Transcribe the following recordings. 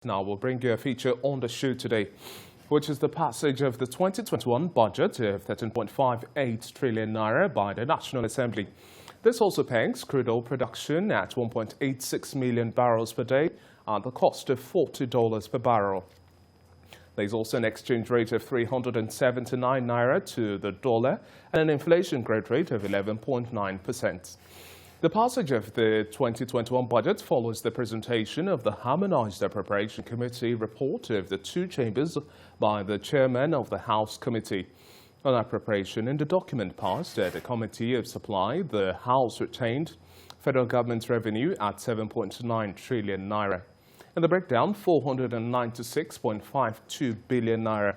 Now we'll bring you a feature on the show today, which is the passage of the 2021 budget of 13.58 trillion naira by the National Assembly. This also pegs crude oil production at 1.86 million barrels per day at the cost of $40 per barrel. There's also an exchange rate of 379 naira to the dollar and an inflation growth rate of 11.9%. The passage of the 2021 budget follows the presentation of the Harmonized Appropriation Committee report of the two chambers by the chairman of the House Committee on Appropriation. In the document passed at the Committee of Supply, the House retained federal government revenue at 7.9 trillion naira. In the breakdown, 496.52 billion naira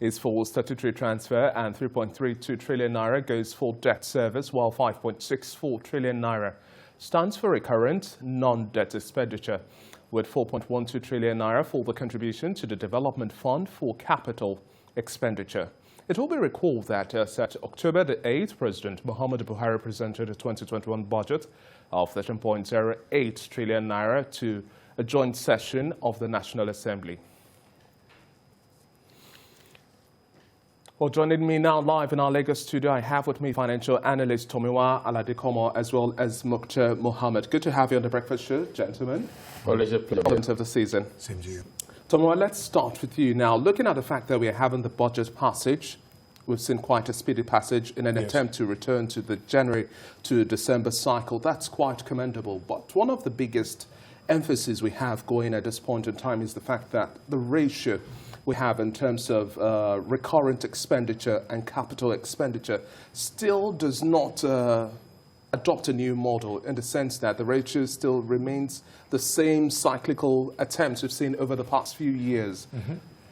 is for statutory transfer and 3.32 trillion naira goes for debt service, while 5.64 trillion naira stands for recurrent non-debt expenditure, with 4.12 trillion naira for the contribution to the Development Fund for capital expenditure. It will be recalled that at October the 8th, President Muhammadu Buhari presented a 2021 budget of 13.08 trillion naira to a joint session of the National Assembly. Well, joining me now live in our Lagos studio, I have with me financial analyst Tomiwa Aladekomo as well as Mukhtar Mohammed. Good to have you on the breakfast show, gentlemen. Always a pleasure. Of the season. Same to you. Tomiwa, let's start with you now. Looking at the fact that we are having the budget passage, we've seen quite a speedy passage in an attempt to return to the January to December cycle. That's quite commendable. But one of the biggest emphasis we have going at this point in time is the fact that the ratio we have in terms of recurrent expenditure and capital expenditure still does not adopt a new model, in the sense that the ratio still remains the same cyclical attempts we've seen over the past few years.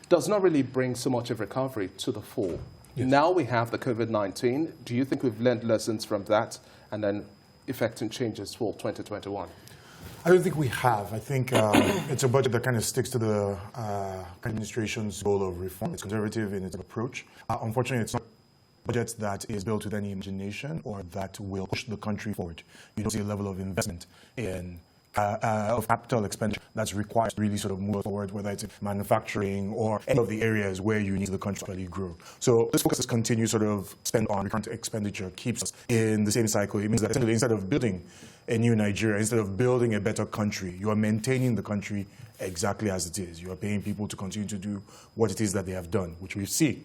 Does not really bring so much of recovery to the fore. Yes. Now we have the COVID-19. Do you think we've learned lessons from that and then effecting changes for 2021? I don't think we have. I think it's a budget that kind of sticks to the administration's goal of reform. It's conservative in its approach. Unfortunately, it's not a budget that is built with any imagination or that will push the country forward. You don't see a level of investment in of capital expenditure that's required to really sort of move forward, whether it's manufacturing or any of the areas where you need the country to really grow. So this focus is continued sort of spend on recurrent expenditure keeps us in the same cycle. It means that essentially instead of building a new Nigeria, instead of building a better country, you are maintaining the country exactly as it is. You are paying people to continue to do what it is that they have done, which we see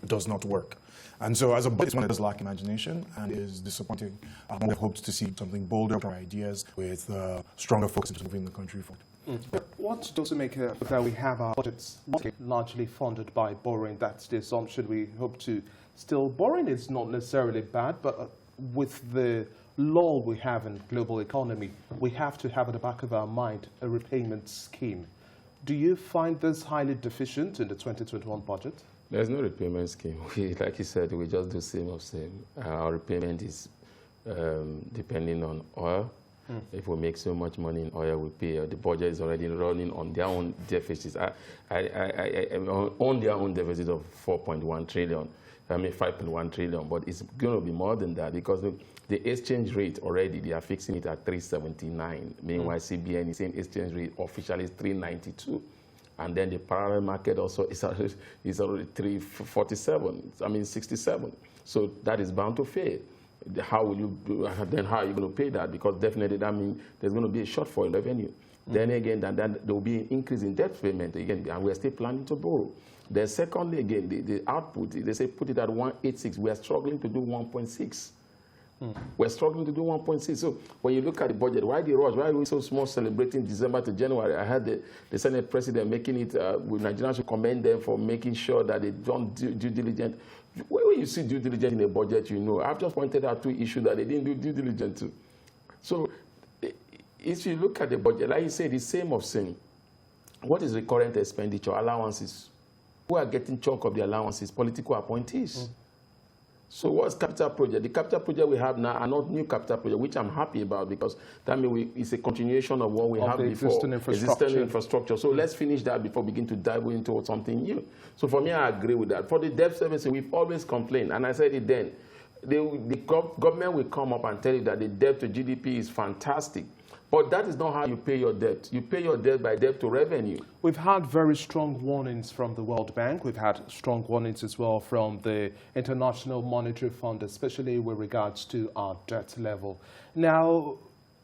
does not work. And so as a budget, one that does lack imagination and is disappointing. We hoped to see something bolder, more ideas with stronger focus into moving the country forward. But what does it make that we have our budgets largely funded by borrowing? That's the assumption we hope to still. Borrowing is not necessarily bad, but with the lull we have in global economy, we have to have at the back of our mind a repayment scheme. Do you find this highly deficient in the 2021 budget? There's no repayment scheme. Like you said, we just do same of same. Our repayment is depending on oil. If we make so much money in oil, we pay. The budget is already running on their own deficits. On their own deficit of 4.1 trillion. I mean 5.1 trillion, but it's going to be more than that because the exchange rate already, they are fixing it at 379. Meanwhile, CBN is saying exchange rate officially is 392. And then the parallel market also is already 347, 67. So that is bound to fail. How will you do, then how are you going to pay that? Because definitely that means there's going to be a shortfall in revenue. Then again, then there will be an increase in debt payment again, and we're still planning to borrow. Then secondly, again, the output, they say put it at 186. We are struggling to do 1.6. We're struggling to do 1.6. So when you look at the budget, why the rush? Why are we so small celebrating December to January? I heard the Senate President making it, Nigerians should commend them for making sure that they don't do due diligence. When you see due diligence in a budget, you know. I've just pointed out two issues that they didn't do due diligence to. So if you look at the budget, like you say, the same of same. What is recurrent expenditure? Allowances. Who are getting chunk of the allowances? Political appointees. So what's capital project? The capital project we have now are not new capital project, which I'm happy about because that means it's a continuation of what we have before. Existing infrastructure. So let's finish that before we begin to dive into something new. So for me, I agree with that. For the debt service, we've always complained, and I said it then. The government will come up and tell you that the debt to GDP is fantastic. But that is not how you pay your debt. You pay your debt by debt to revenue. We've had very strong warnings from the World Bank. We've had strong warnings as well from the International Monetary Fund, especially with regards to our debt level. Now,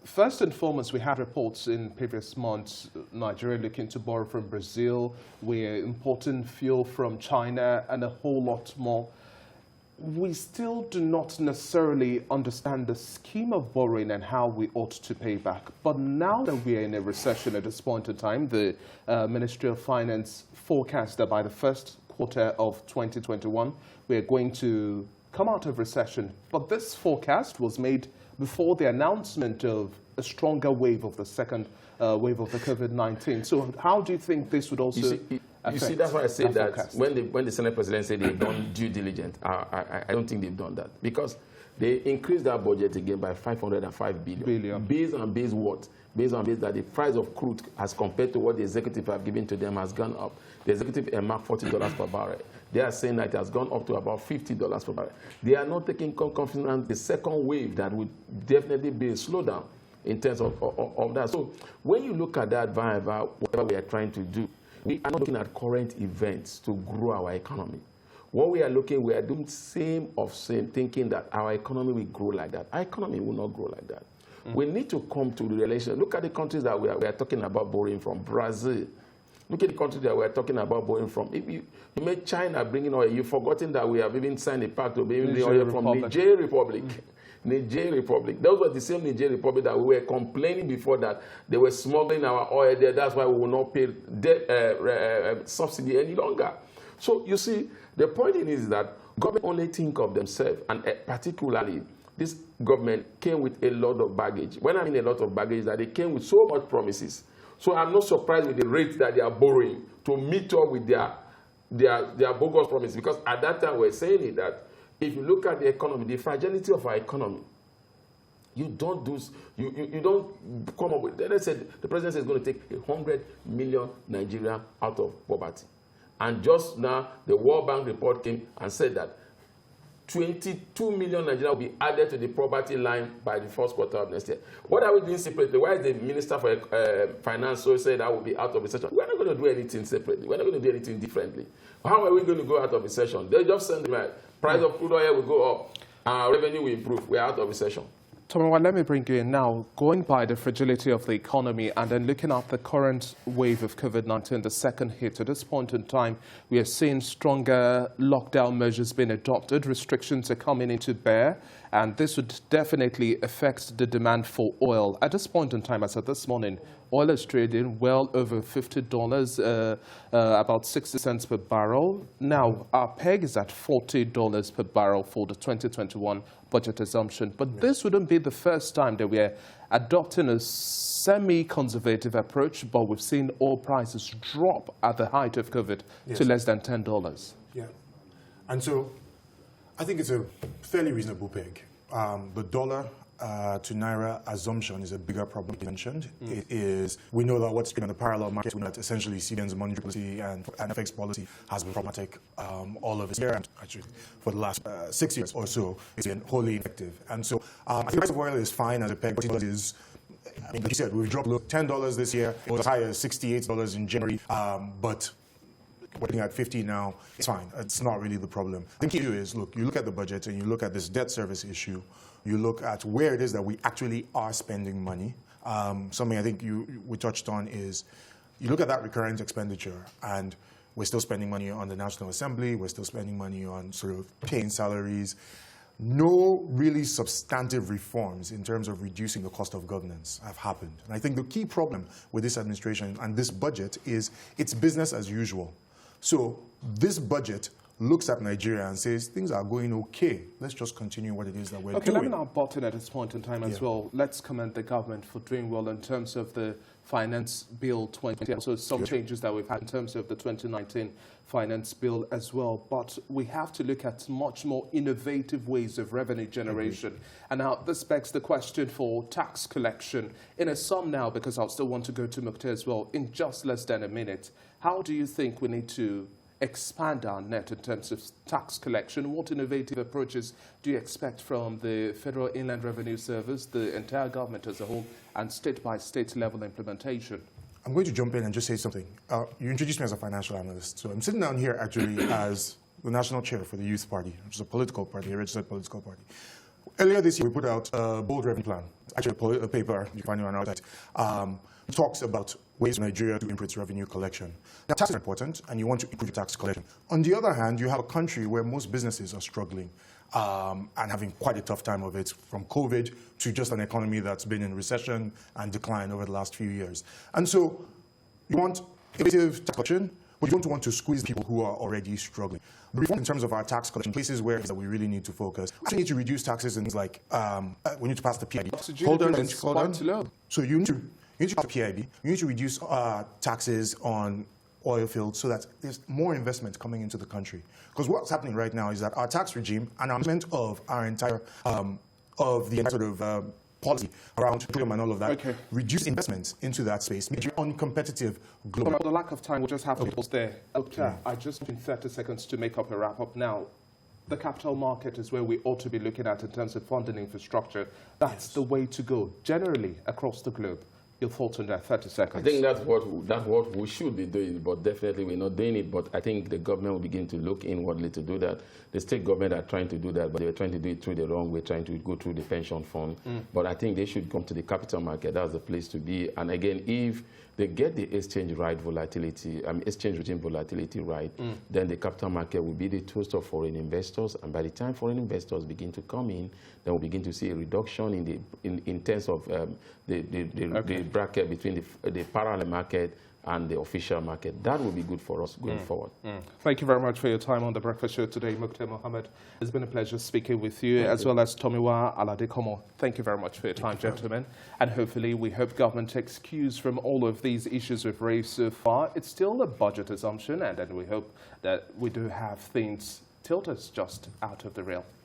first and foremost, we had reports in previous months, Nigeria looking to borrow from Brazil, we're importing fuel from China, and a whole lot more. We still do not necessarily understand the scheme of borrowing and how we ought to pay back. But now that we are in a recession at this point in time, the Ministry of Finance forecasts that by the first quarter of 2021, we are going to come out of recession. But this forecast was made before the announcement of a stronger wave of the second wave of the COVID-19. So how do you think this would also You see, that's why I say that forecast? when the Senate President said they've done due diligence, I don't think they've done that. Because they increased that budget again by 505 billion. Based on what? Based on that the price of crude as compared to what the executive have given to them has gone up. The executive marked $40 per barrel. They are saying that it has gone up to about $50 per barrel. They are not taking confidence the second wave that would definitely be a slowdown in terms of that. So when you look at that via whatever we are trying to do, we are not looking at current events to grow our economy. What we are doing same, thinking that our economy will grow like that. Our economy will not grow like that. We need to come to the relation. Look at the countries that we are talking about borrowing from. Brazil. Look at the countries that we are talking about borrowing from. If you made China bringing oil, you've forgotten that we have even signed a pact to bring the oil from Niger Republic. Niger Republic. Those were the same Niger Republic that we were complaining before that they were smuggling our oil there. That's why we will not pay subsidy any longer. So you see, the point is that government only think of themselves, and particularly this government came with a lot of baggage. When I mean a lot of baggage, that they came with so much promises. So I'm not surprised with the rate that they are borrowing to meet up with their bogus promises. Because at that time we were saying it that if you look at the economy, the fragility of our economy, you don't come up with. Then I said the president said he's going to take 100 million Nigeria out of poverty, and just now the World Bank report came and said that 22 million Nigeria will be added to the poverty line by the first quarter of next year. What are we doing separately? Why is the Minister for Finance so said that will be out of recession? We're not going to do anything separately. We're not going to do anything differently. How are we going to go out of recession? They just send the price of crude oil will go up, our revenue will improve. We're out of recession. Tomiwa, let me bring you in now. Going by the fragility of the economy and then looking at the current wave of COVID-19, the second hit, at this point in time, we are seeing stronger lockdown measures being adopted. Restrictions are coming into bear, and this would definitely affect the demand for oil. At this point in time, as of this morning, oil is trading well over $50, about 60 cents per barrel. Now, our peg is at $40 per barrel for the 2021 budget assumption. But this wouldn't be the first time that we're adopting a semi-conservative approach, but we've seen oil prices drop at the height of COVID to less than $10. Yeah. And so I think it's a fairly reasonable peg. The dollar to Naira assumption is a bigger problem you mentioned. It is, we know that what's been on the parallel market, we know that essentially CBN's monetary policy and FX policy has been problematic all of this year, and actually for the last 6 years or so, it's been wholly ineffective. And so I think the price of oil is fine as a peg. What it is, I mean, like you said, we've dropped below $10 this year. It was as high as $68 in January, but we're looking at 50 now. It's fine. It's not really the problem. I think the issue is, look, you look at the budget and you look at this debt service issue. You look at where it is that we actually are spending money. Something I think we touched on is you look at that recurrent expenditure, and we're still spending money on the National Assembly. We're still spending money on sort of paying salaries. No really substantive reforms in terms of reducing the cost of governance have happened. And I think the key problem with this administration and this budget is it's business as usual. So this budget looks at Nigeria and says, things are going okay. Let's just continue what it is that we're doing. Okay, let me now button at this point in time as well. Let's commend the government for doing well in terms of the Finance Bill 2020, also some changes that we've had in terms of the 2019 Finance Bill as well. But we have to look at much more innovative ways of revenue generation. And now this begs the question for tax collection. In a sum now, because I'll still want to go to Mukhtar as well, in just less than a minute, how do you think we need to expand our net in terms of tax collection? What innovative approaches do you expect from the Federal Inland Revenue Service, the entire government as a whole, and state-by-state level implementation? I'm going to jump in and just say something. You introduced me as a financial analyst, so I'm sitting down here actually as the national chair for the Youth Party, which is a political party, a registered political party. Earlier this year, we put out a bold revenue plan, actually a paper, you can find it on our website, talks about ways for Nigeria to improve its revenue collection. Now, taxes are important, and you want to improve your tax collection. On the other hand, you have a country where most businesses are struggling and having quite a tough time of it, from COVID to just an economy that's been in recession and decline over the last few years. And so you want innovative tax collection, but you don't want to squeeze people who are already struggling. But reform in terms of our tax collection, places where that we really need to focus. We actually need to reduce taxes in things like we need to pass the PIB. Hold on. So you need to pass the PIB. You need to reduce taxes on oil fields so that there's more investment coming into the country. Because what's happening right now is that our tax regime and our management of our entire sort of policy around petroleum and all of that, reduce investments into that space, make it uncompetitive globally. For the lack of time, we'll just have to pause there. I just need 30 seconds to make up a wrap-up now. The capital market is where we ought to be looking at in terms of funding infrastructure. That's the way to go, generally, across the globe. Your thoughts on that, 30 seconds. I think that's what we should be doing, but definitely we're not doing it. But I think the government will begin to look inwardly to do that. The state government are trying to do that, but they're trying to do it through the wrong way, trying to go through the pension fund. But I think they should come to the capital market. That's the place to be. And again, if they get the exchange rate volatility right, then the capital market will be the toast of foreign investors. And by the time foreign investors begin to come in, then we'll begin to see a reduction in terms of the bracket between the parallel market and the official market. That will be good for us going forward. Thank you very much for your time on The Breakfast Show today, Mukhtar Mohammed. It's been a pleasure speaking with you, as well as Tomiwa Aladekomo. Thank you very much for your time, gentlemen. And hopefully, we hope government takes cues from all of these issues we've raised so far. It's still a budget assumption, and then we hope that we do have things tilt us just out of the rail.